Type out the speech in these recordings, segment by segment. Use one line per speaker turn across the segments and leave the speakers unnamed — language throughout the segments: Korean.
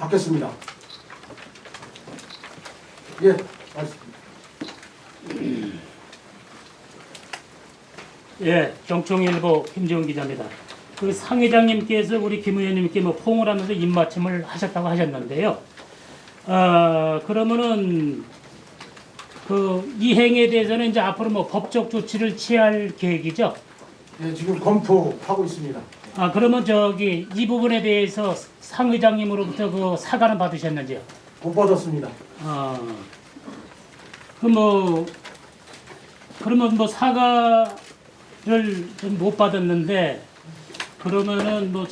받겠습니다. 예, 말씀.
예, 정충일보 김재훈 기자입니다. 그 상 회장님께서 우리 김 의원님께 뭐 포옹을 하면서 입맞춤을 하셨다고 하셨는데요. 그러면은 그 이 행위에 대해서는 이제 앞으로 뭐 법적 조치를 취할 계획이죠?
예, 지금 검토하고 있습니다.
그러면 저기 이 부분에 대해서 상 회장님으로부터 그 사과는 받으셨는지요?
못 받았습니다.
그러면 뭐 사과를 좀 못 받았는데 그러면은 뭐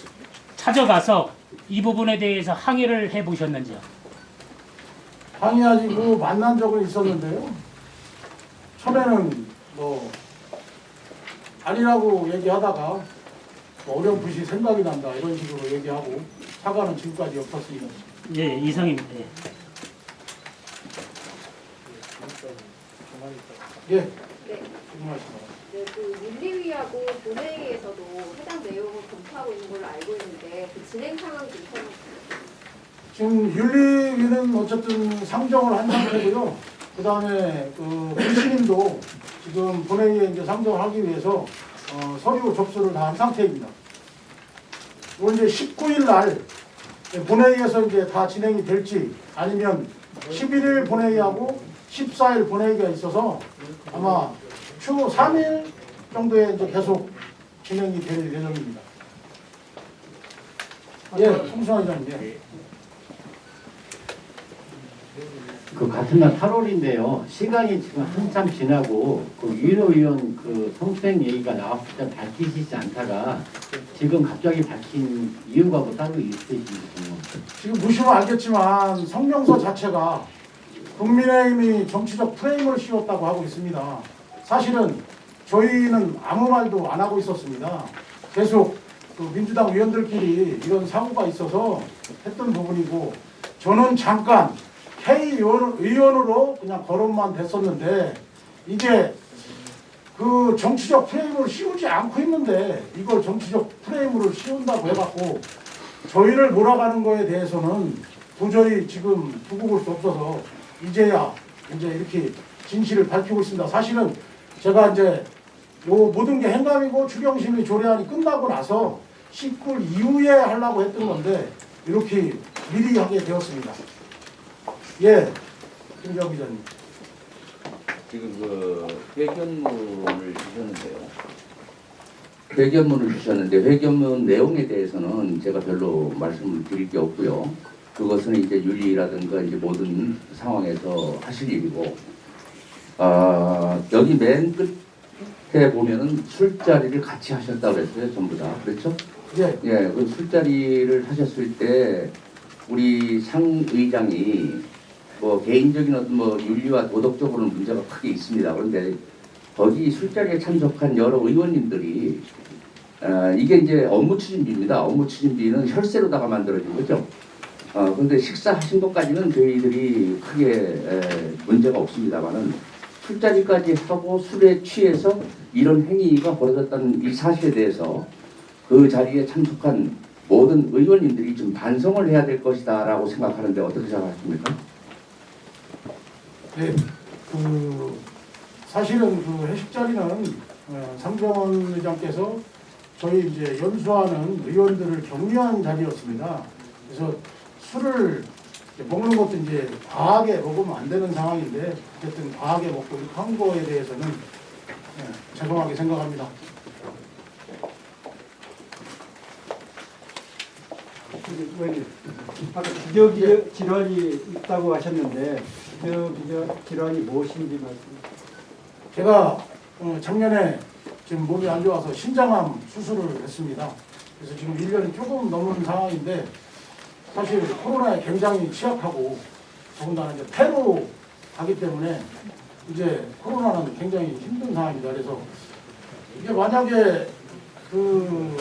찾아가서 이 부분에 대해서 항의를 해 보셨는지요?
항의하시고 만난 적은 있었는데요. 처음에는 뭐 아니라고 얘기하다가 뭐 어렴풋이 생각이 난다 이런 식으로 얘기하고 사과는 지금까지 없었습니다.
예, 이상입니다. 예.
예,
네.
질문하시면.
네, 그 윤리위하고 본회의에서도 해당 내용을 검토하고 있는 걸로 알고 있는데 그 진행 상황이 좀 설명드릴게요.
지금 윤리위는 어쨌든 상정을 한 상태고요. 그 다음에 그 불신임도 지금 본회의에 이제 상정을 하기 위해서 서류 접수를 다 한 상태입니다. 그리고 이제 19일 날 본회의에서 이제 다 진행이 될지 아니면 11일 본회의하고 14일 본회의가 있어서 아마 추 3일 정도에 이제 계속 진행이 될 예정입니다. 예, 송수환 의장님. 예.
그 같은 날 8월인데요. 시간이 지금 한참 지나고 그 윤호 의원 그 성추행 얘기가 나왔을 때 밝히시지 않다가 지금 갑자기 밝힌 이유가 뭐 따로 있으신지.
지금 보시면 알겠지만 성명서 자체가 국민의힘이 정치적 프레임을 씌웠다고 하고 있습니다. 사실은 저희는 아무 말도 안 하고 있었습니다. 계속 그 민주당 의원들끼리 이런 사고가 있어서 했던 부분이고 저는 잠깐 K 의원으로 그냥 거론만 됐었는데 이게 그 정치적 프레임을 씌우지 않고 있는데 이걸 정치적 프레임으로 씌운다고 해갖고 저희를 몰아가는 거에 대해서는 도저히 지금 두고 볼 수 없어서 이제야 이제 이렇게 진실을 밝히고 있습니다. 사실은 제가 이제 요 모든 게 행감이고 추경심의 조례안이 끝나고 나서 19일 이후에 하려고 했던 건데 이렇게 미리 하게 되었습니다. 예, 김정 기자님.
지금 그 회견문을 주셨는데요. 회견문을 주셨는데 회견문 내용에 대해서는 제가 별로 말씀을 드릴 게 없고요. 그것은 이제 윤리라든가 이제 모든 상황에서 하실 일이고, 여기 맨 끝에 보면은 술자리를 같이 하셨다고 그랬어요, 전부 다. 그렇죠?
예.
예, 그 술자리를 하셨을 때 우리 상 의장이 뭐 개인적인 어떤 뭐 윤리와 도덕적으로는 문제가 크게 있습니다. 그런데 거기 술자리에 참석한 여러 의원님들이 이게 이제 업무 추진비입니다. 업무 추진비는 혈세로다가 만들어진 거죠. 그런데 식사하신 것까지는 저희들이 크게 문제가 없습니다만은 술자리까지 하고 술에 취해서 이런 행위가 벌어졌다는 이 사실에 대해서 그 자리에 참석한 모든 의원님들이 좀 반성을 해야 될 것이다라고 생각하는데 어떻게 생각하십니까?
네, 그 사실은 그 회식 자리는 상정원 의장께서 저희 이제 연수하는 의원들을 격려한 자리였습니다. 그래서 술을 먹는 것도 이제 과하게 먹으면 안 되는 상황인데 어쨌든 과하게 먹고 이렇게 한 거에 대해서는 죄송하게 생각합니다.
아까 기저 질환이 있다고 하셨는데 기저 질환이 무엇인지 말씀.
제가 작년에 지금 몸이 안 좋아서 신장암 수술을 했습니다. 그래서 지금 1년이 조금 넘은 상황인데 사실 코로나에 굉장히 취약하고 더군다나 이제 폐로 가기 때문에 이제 코로나는 굉장히 힘든 상황입니다. 그래서 이게 만약에 그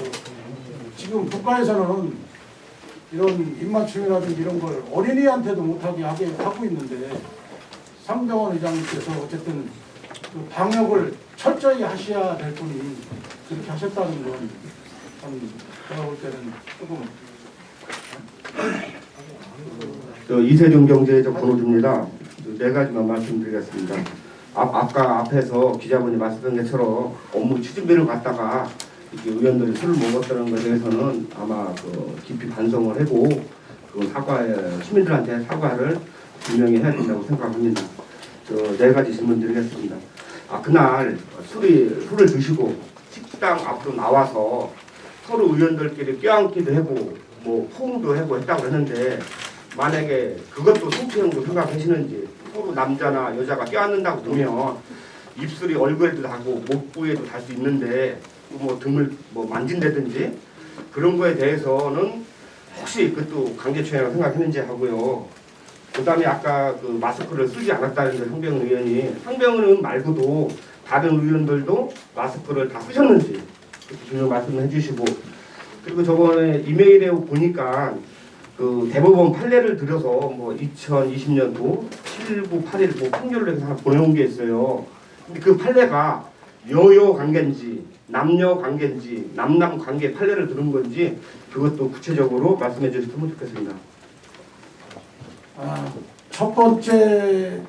지금 국가에서는 이런 입맞춤이라든지 이런 걸 어린이한테도 못하게 하고 있는데 상정원 의장님께서 어쨌든 그 방역을 철저히 하셔야 될 분이 그렇게 하셨다는 건 참 제가 볼 때는 조금
이세종 경제적 권오주입니다. 네 가지만 말씀드리겠습니다. 아까 앞에서 기자분이 말씀하신 것처럼 업무 추진비를 갖다가 이렇게 의원들이 술을 먹었다는 것에 대해서는 아마 깊이 반성을 하고 시민들한테 사과를 분명히 해야 된다고 생각합니다. 네 가지 질문 드리겠습니다. 그날 술을 드시고 식당 앞으로 나와서 서로 의원들끼리 껴안기도 하고 포옹도 하고 했다고 했는데 만약에 그것도 성추행으로 생각하시는지 서로 남자나 여자가 껴안는다고 보면 입술이 얼굴에도 닿고 목 부위에도 닿을 수 있는데 등을 만진다든지 그런 거에 대해서는 혹시 그것도 강제추행이라고 생각했는지 하고요. 그 다음에 아까 마스크를 쓰지 않았다는 데 상병 의원이 상병 의원 말고도 다른 의원들도 마스크를 다 쓰셨는지 좀 말씀을 해주시고 그리고 저번에 이메일에 보니까 대법원 판례를 들여서 2020년도 7981 판결을 해서 하나 보내온 게 있어요. 근데 그 판례가 여여 관계인지 남녀 관계인지 남남 관계 판례를 들은 건지 그것도 구체적으로 말씀해 주셨으면 좋겠습니다.
첫 번째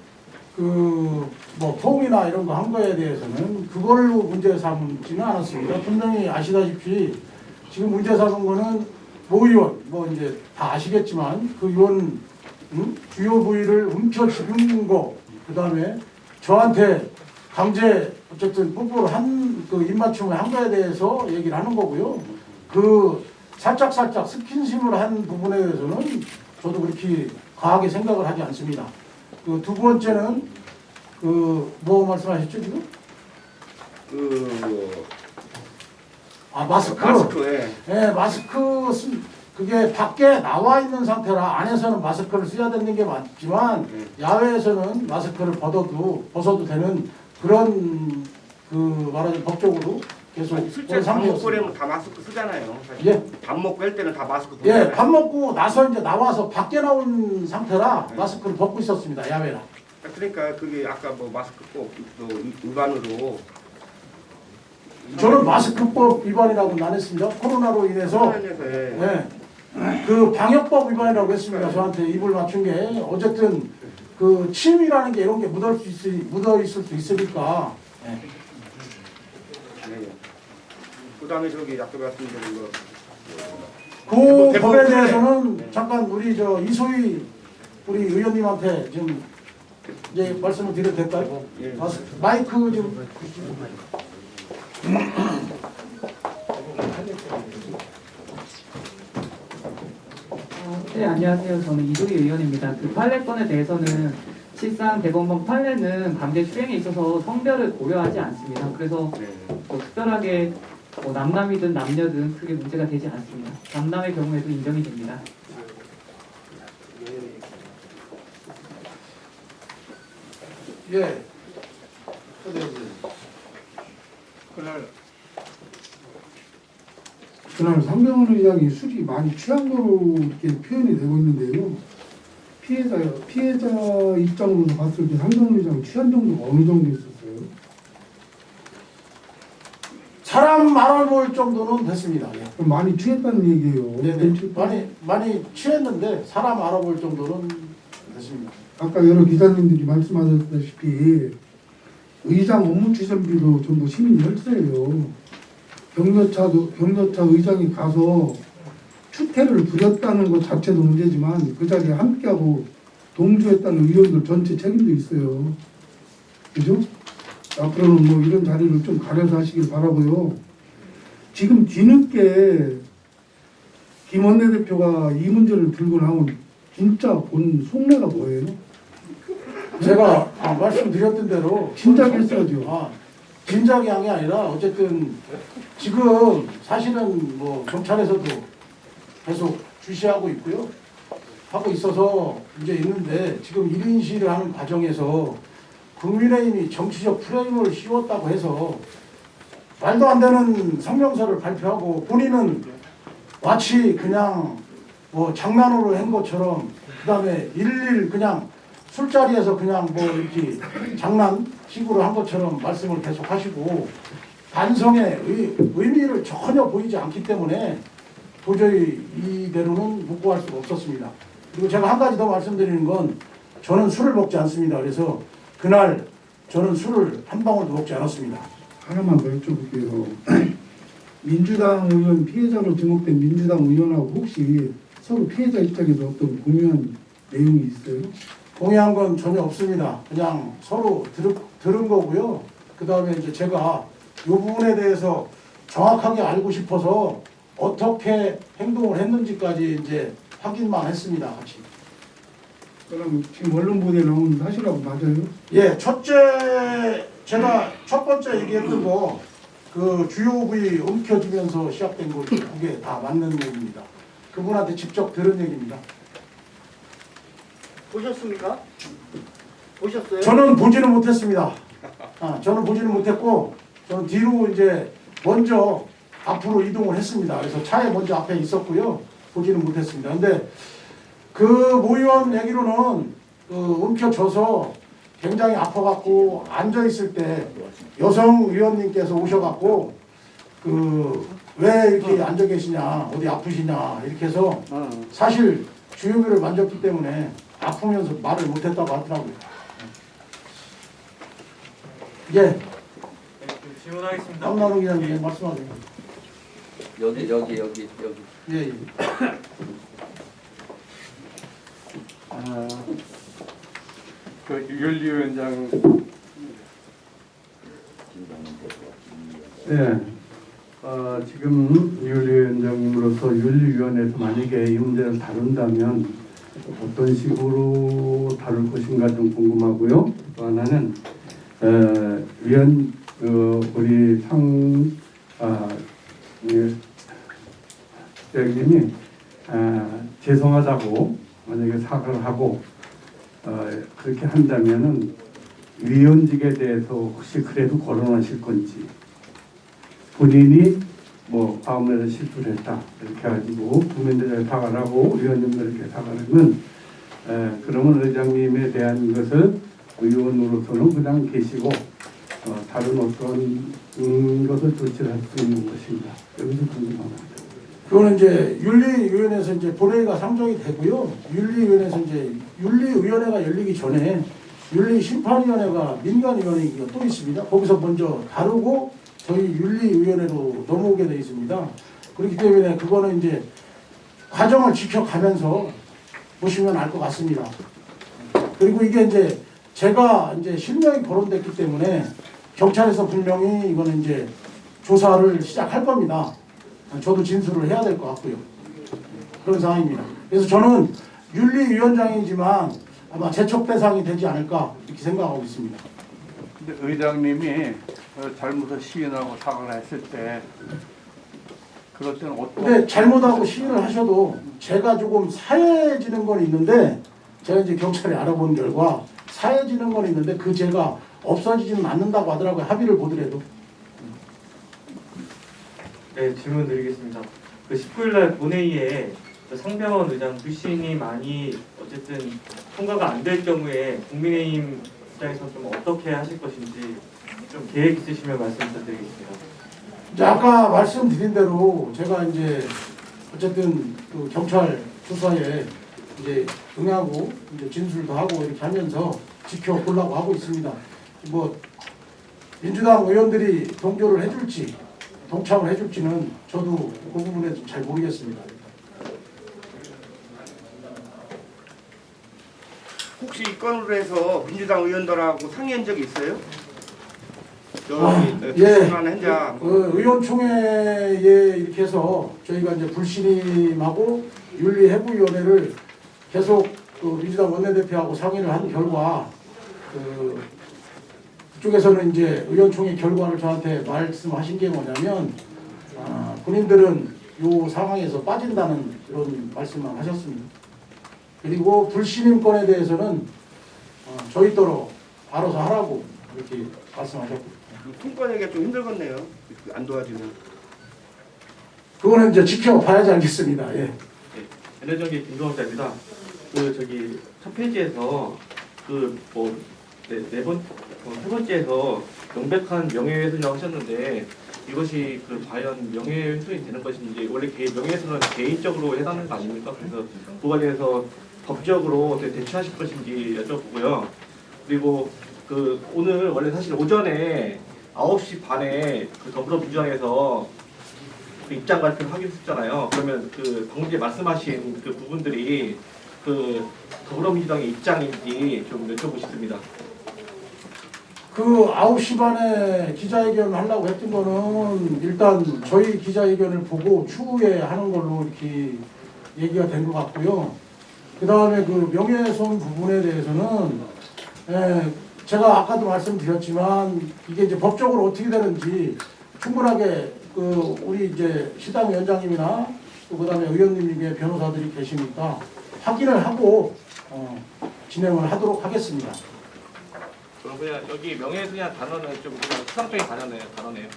포옹이나 이런 거 한 거에 대해서는 그걸로 문제 삼지는 않았습니다. 분명히 아시다시피 지금 문제 삼은 거는 모 의원 이제 다 아시겠지만 그 의원 주요 부위를 움켜쥐는 거, 그 다음에 저한테 강제 어쨌든 뽀뽀를 입맞춤을 한 거에 대해서 얘기를 하는 거고요. 살짝 스킨십을 한 부분에 대해서는 저도 그렇게 과하게 생각을 하지 않습니다. 두 번째는 뭐 말씀하셨죠 지금? 마스크. 예, 마스크 그게 밖에 나와 있는 상태라 안에서는 마스크를 써야 되는 게 맞지만 야외에서는 마스크를 벗어도 되는 그런 말하자면 법적으로 계속
실제 밥 먹고 그러면 다 마스크 쓰잖아요. 사실.
예.
밥 먹고 할 때는 다 마스크
예, 밥 먹고 나서 이제 나와서 밖에 나온 상태라 마스크를 벗고 있었습니다. 야외라.
그러니까 그게 아까 마스크 꼭 위반으로
저는 마스크법 위반이라고는 안 했습니다. 코로나로 인해서 그 방역법 위반이라고 했습니다. 저한테 입을 맞춘 게 어쨌든 침이라는 게 이런 게 묻어 있을 수 있으니까.
그다음에 아까 말씀드린
그 법에 대해서는 잠깐 우리 이소희 우리 의원님한테 좀 이제 말씀을 드려도 될까요? 마이크 좀.
네, 안녕하세요. 저는 이소희 의원입니다. 그 판례건에 대해서는 실상 대법원 판례는 강제 추행에 있어서 성별을 고려하지 않습니다. 그래서 특별하게 남남이든 남녀든 크게 문제가 되지 않습니다. 남남의 경우에도 인정이 됩니다.
예.
그날 상병원 의장이 술이 많이 취한 거로 이렇게 표현이 되고 있는데요. 피해자 입장으로서 봤을 때 상병원 의장 취한 정도가 어느 정도 있었어요?
사람 알아볼 정도는 됐습니다. 예.
그럼 많이 취했다는 얘기예요.
네네. 많이 취했는데 사람 알아볼 정도는 됐습니다.
아까 여러 기자님들이 말씀하셨다시피 의장 업무 추진비도 전부 시민 혈세예요. 병력차 의장이 가서 추태를 부렸다는 것 자체도 문제지만 그 자리에 함께하고 동조했다는 의원들 전체 책임도 있어요. 그죠? 앞으로는 이런 자리를 좀 가려서 하시길 바라고요. 지금 뒤늦게 김 원내대표가 이 문제를 들고 나온 진짜 본 속내가 뭐예요?
제가 말씀드렸던 대로
진작했어야죠.
진작이 한 게 아니라 어쨌든 지금 사실은 경찰에서도 계속 주시하고 있고요. 하고 있어서 이제 있는데 지금 1인 시위를 하는 과정에서 국민의힘이 정치적 프레임을 씌웠다고 해서 말도 안 되는 성명서를 발표하고 본인은 마치 그냥 장난으로 한 것처럼 그 다음에 일일 그냥 술자리에서 그냥 이렇게 장난식으로 한 것처럼 말씀을 계속 하시고 반성의 의미를 전혀 보이지 않기 때문에 도저히 이대로는 묵고할 수가 없었습니다. 그리고 제가 한 가지 더 말씀드리는 건 저는 술을 먹지 않습니다. 그래서 그날 저는 술을 한 방울도 먹지 않았습니다.
하나만 더 여쭤볼게요. 민주당 의원 피해자로 지목된 민주당 의원하고 혹시 서로 피해자 입장에서 어떤 공유한 내용이 있어요?
공유한 건 전혀 없습니다. 그냥 서로 들은 거고요. 그 다음에 이제 제가 이 부분에 대해서 정확하게 알고 싶어서 어떻게 행동을 했는지까지 이제 확인만 했습니다. 같이.
그럼 지금 언론 보도에 나온 사실하고 맞아요?
예, 제가 첫 번째 얘기했던 거 그 주요 부위 움켜쥐면서 시작된 거 그게 다 맞는 얘기입니다. 그분한테 직접 들은 얘기입니다.
보셨습니까? 보셨어요?
저는 보지는 못했습니다. 저는 보지는 못했고 저는 뒤로 이제 먼저 앞으로 이동을 했습니다. 그래서 차에 먼저 앞에 있었고요. 보지는 못했습니다. 근데 그 모 의원 얘기로는 그 움켜져서 굉장히 아파갖고 앉아있을 때 여성 의원님께서 오셔갖고 그 왜 이렇게 앉아 계시냐 어디 아프시냐 이렇게 해서 사실 주요부를 만졌기 때문에 아프면서 말을 못했다고 하더라고요. 예.
질문하겠습니다.
남나루 기자님 말씀하세요.
여기.
예, 예.
그 윤리위원장 네. 지금 윤리위원장으로서 윤리위원회에서 만약에 이 문제를 다룬다면 어떤 식으로 다룰 것인가 좀 궁금하고요. 또 하나는 우리 대행님이 죄송하다고 만약에 사과를 하고 그렇게 한다면은 위원직에 대해서 혹시 그래도 거론하실 건지 본인이 뭐 다음날에 실수를 했다 이렇게 해가지고 국민들에게 사과를 하고 위원님들에게 사과를 하면 그러면 의장님에 대한 것을 의원으로서는 그냥 계시고 다른 어떤 것을 조치를 할 수 있는 것인가 여기서 궁금합니다.
그거는 이제 윤리위원회에서 이제 본회의가 상정이 되고요. 윤리위원회에서 이제 윤리위원회가 열리기 전에 윤리심판위원회가 민간위원회가 또 있습니다. 거기서 먼저 다루고 저희 윤리위원회로 넘어오게 되어 있습니다. 그렇기 때문에 그거는 이제 과정을 지켜가면서 보시면 알 것 같습니다. 그리고 이게 이제 제가 이제 실명이 거론됐기 때문에 경찰에서 분명히 이거는 이제 조사를 시작할 겁니다. 저도 진술을 해야 될 것 같고요. 그런 상황입니다. 그래서 저는 윤리위원장이지만 아마 제척 대상이 되지 않을까 이렇게 생각하고 있습니다.
근데 의장님이 잘못을 시인하고 사과를 했을 때 그럴 때는 어떤
근데 잘못하고 시인을 하셔도 제가 조금 사해지는 건 있는데 제가 이제 경찰에 알아본 결과 사해지는 건 있는데 그 죄가 없어지지는 않는다고 하더라고요. 합의를 보더라도.
네, 질문 드리겠습니다. 그 19일날 본회의에 그 상병원 의장 불신이 많이 어쨌든 통과가 안 될 경우에 국민의힘 입장에서 좀 어떻게 하실 것인지 좀 계획 있으시면 말씀 부탁드리겠습니다.
이제 아까 말씀드린 대로 제가 이제 어쨌든 그 경찰 수사에 이제 응하고 이제 진술도 하고 이렇게 하면서 지켜보려고 하고 있습니다. 뭐 민주당 의원들이 동조를 해줄지 동참을 해줄지는 저도 그 부분에 좀 잘 모르겠습니다.
혹시 이 건으로 해서 민주당 의원들하고 상의한 적이 있어요?
예.
현장
그 의원총회에 이렇게 해서 저희가 이제 불신임하고 윤리해부위원회를 계속 그 민주당 원내대표하고 상의를 한 결과 그쪽에서는 이제 의원총회 결과를 저한테 말씀하신 게 뭐냐면 본인들은 이 상황에서 빠진다는 그런 말씀만 하셨습니다. 그리고 불신임권에 대해서는 저희더러 알아서 하라고 이렇게 말씀하셨고.
통과하기가 좀 힘들겠네요. 안 도와주면.
그거는 이제 지켜봐야지 알겠습니다. 예.
NL정기 김동학자입니다. 그 저기 첫 페이지에서 그 뭐 세 번째에서 명백한 명예훼손이라고 하셨는데 이것이 그 과연 명예훼손이 되는 것인지 원래 명예훼손은 개인적으로 해당하는 거 아닙니까? 그래서 그 관련해서
법적으로 어떻게 대처하실 것인지 여쭤보고요. 그리고 그 오늘 원래 사실 오전에 9시 반에 그 더불어민주당에서 그 입장 발표를 하기로 했잖아요. 그러면 그 방금 말씀하신 그 부분들이 그 더불어민주당의 입장인지 좀 여쭤보고 싶습니다.
그 9시 반에 기자회견을 하려고 했던 거는 일단 저희 기자회견을 보고 추후에 하는 걸로 이렇게 얘기가 된 것 같고요. 그 다음에 그 명예훼손 부분에 대해서는 제가 아까도 말씀드렸지만 이게 이제 법적으로 어떻게 되는지 충분하게 그 우리 이제 시당 위원장님이나 그 다음에 의원님 중에 변호사들이 계시니까 확인을 하고 진행을 하도록 하겠습니다.
그럼 그냥 여기 명예훼손이라는 단어는 좀 그냥 추상적인 단어네요.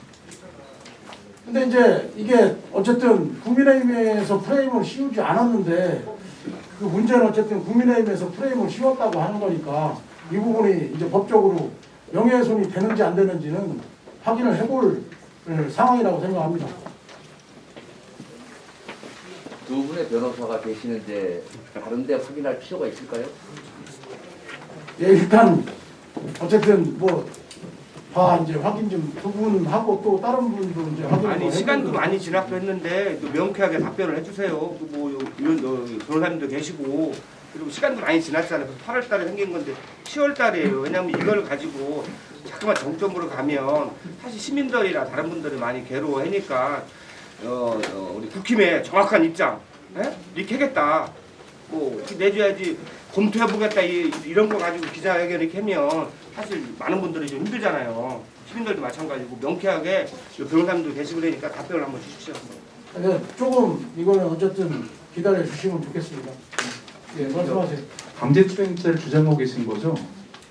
근데 이제 이게 어쨌든 국민의힘에서 프레임을 씌우지 않았는데 그 문제는 어쨌든 국민의힘에서 프레임을 씌웠다고 하는 거니까 이 부분이 이제 법적으로 명예훼손이 되는지 안 되는지는 확인을 해볼 상황이라고 생각합니다.
두 분의 변호사가 계시는데 다른 데 확인할 필요가 있을까요?
예, 일단 어쨌든 뭐 다 이제 확인 좀 두 분 하고 또 다른 분도 이제 확인.
아니 시간도 많이 지났고 했는데 또 명쾌하게 답변을 해주세요. 뭐 이런 변호사님도 계시고 그리고 시간도 많이 지났잖아요. 8월달에 생긴 건데 10월달이에요. 왜냐하면 이걸 가지고 자꾸만 정점으로 가면 사실 시민들이나 다른 분들이 많이 괴로워하니까 우리 국힘의 정확한 입장 이렇게 하겠다. 뭐 이렇게 내줘야지. 검토해보겠다 이런 거 가지고 기자회견 이렇게 하면 사실 많은 분들이 좀 힘들잖아요. 시민들도 마찬가지고 명쾌하게 변호사님도 계시고 그러니까 답변을 한번 주십시오.
조금 이거는 어쨌든 기다려 주시면 좋겠습니다. 예, 말씀하세요.
강제추행죄를 주장하고 계신 거죠?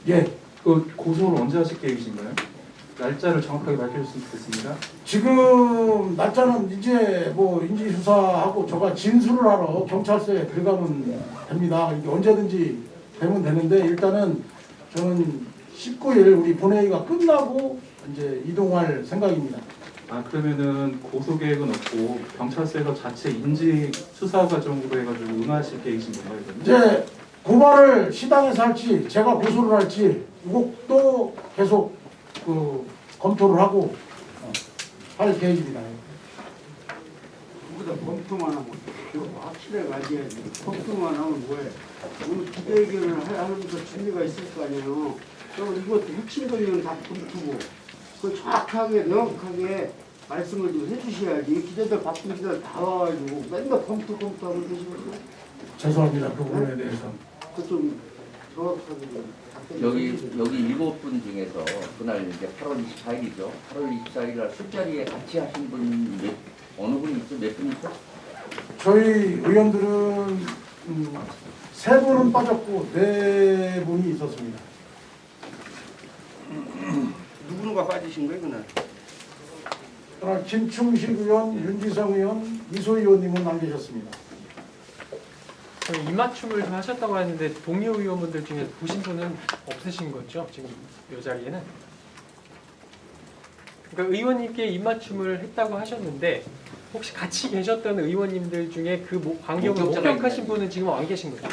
예.
그 고소를 언제 하실 계획이신가요? 날짜를 정확하게 밝혀주시면 좋겠습니다.
지금 날짜는 이제 뭐 인지수사하고 저가 진술을 하러 경찰서에 들어가면 됩니다. 이게 언제든지 되면 되는데 일단은 저는 19일 우리 본회의가 끝나고 이제 이동할 생각입니다.
아 그러면은 고소 계획은 없고 경찰서에서 자체 인지 수사 과정으로 해가지고 응하실 계획이신 건가요?
이제 고발을 시당에서 할지 제가 고소를 할지 이것도 계속 그 검토를 하고 할 계획입니다.
그보다 검토만 하면 확실하게 가져야지. 검토만 하면 뭐해? 오늘 기자회견을 하면서 준비가 있을 거 아니에요. 그럼 이것도 핵심 권리는 다 검토고 그 정확하게 명확하게 말씀을 좀 해주셔야지. 기자들 바쁜 기자들 다 와가지고 맨날 검토하면 되시거든요.
죄송합니다. 그 부분에 대해서.
그좀 정확하게 좀.
여기 7분 중에서 그날 이제 8월 24일이죠. 8월 24일 날 술자리에 같이 하신 분 어느 분이 있죠? 몇 분 있죠?
저희 의원들은 3분은 빠졌고 4분이 있었습니다.
누구누가 빠지신 거예요 그날?
그날 김충식 의원, 윤지성 의원, 이소 의원님은 안 계셨습니다.
입맞춤을 좀 하셨다고 하는데 동료 의원분들 중에 보신 분은 없으신 거죠? 지금 이 자리에는? 그러니까 의원님께 입맞춤을 했다고 하셨는데 혹시 같이 계셨던 의원님들 중에 그 광경을 목격하신 분은 지금 안 계신 거죠?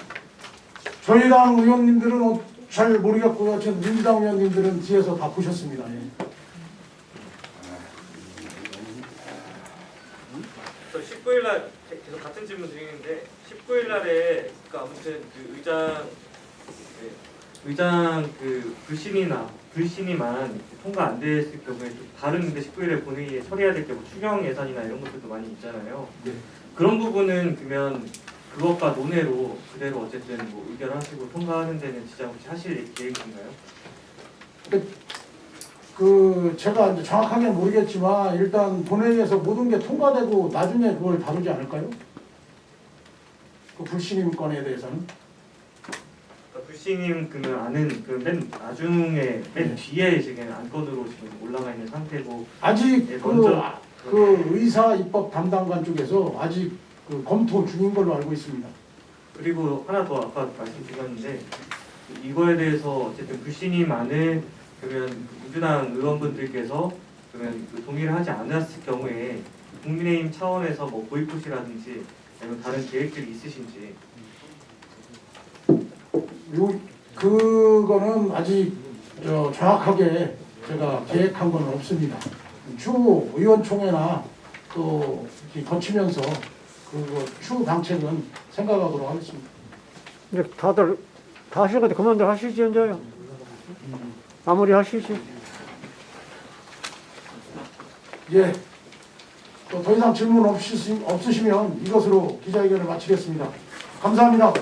저희 당 의원님들은 잘 모르겠고요. 지금 민주당 의원님들은 뒤에서 다 보셨습니다. 예.
19일 날 계속 같은 질문 드리는데 19일 날에 그러니까 아무튼 그 의장 그 불신이만 통과 안 됐을 경우에 좀 다른 근데 19일에 본회의에 처리해야 될 경우 추경 예산이나 이런 것들도 많이 있잖아요.
네.
그런 부분은 그러면 그것과 논외로 그대로 어쨌든 뭐 의결하시고 통과하는 데는 진짜 혹시 하실 계획인가요?
그 제가 이제 정확하게 모르겠지만 일단 본회의에서 모든 게 통과되고 나중에 그걸 다루지 않을까요? 그 불신임 건에 대해서는.
그러니까 불신임 그러면 아는 그 맨 나중에 맨 뒤에 지금 안건으로 지금 올라가 있는 상태고
아직
예,
그 의사 입법 담당관 쪽에서 아직 그 검토 중인 걸로 알고 있습니다.
그리고 하나 더 아까 말씀드렸는데 이거에 대해서 어쨌든 불신임 안에 그러면 민주당 의원분들께서 그러면 그 동의를 하지 않았을 경우에 국민의힘 차원에서 뭐 보이콧이라든지 아니면 다른 계획들이 있으신지.
그거는 아직 정확하게 제가 계획한 건 없습니다. 추후 의원총회나 또 이렇게 거치면서 그 추후 방책은 생각하도록 하겠습니다.
이제 다들 다 하실 건데 그만들 하시지 이제요. 마무리 하시지.
예. 또 더 이상 질문 없으시면 이것으로 기자회견을 마치겠습니다. 감사합니다.